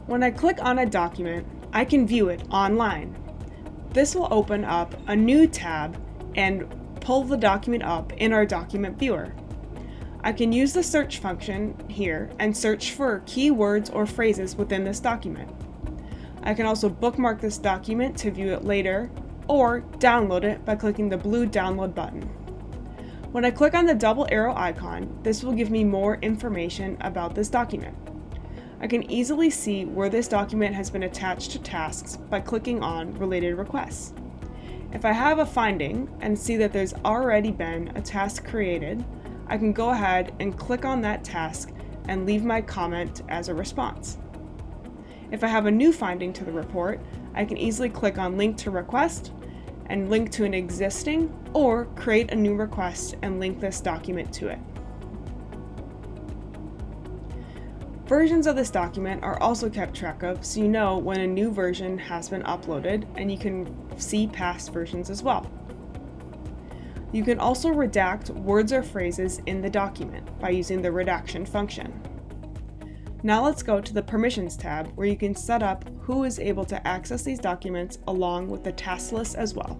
When I click on a document, I can view it online. This will open up a new tab and pull the document up in our document viewer. I can use the search function here and search for keywords or phrases within this document. I can also bookmark this document to view it later, or download it by clicking the blue download button. When I click on the double arrow icon, this will give me more information about this document. I can easily see where this document has been attached to tasks by clicking on related requests. If I have a finding and see that there's already been a task created, I can go ahead and click on that task and leave my comment as a response. If I have a new finding to the report, I can easily click on Link to Request and link to an existing, or create a new request and link this document to it. Versions of this document are also kept track of, so you know when a new version has been uploaded, and you can see past versions as well. You can also redact words or phrases in the document by using the redaction function. Now let's go to the Permissions tab, where you can set up who is able to access these documents along with the task list as well.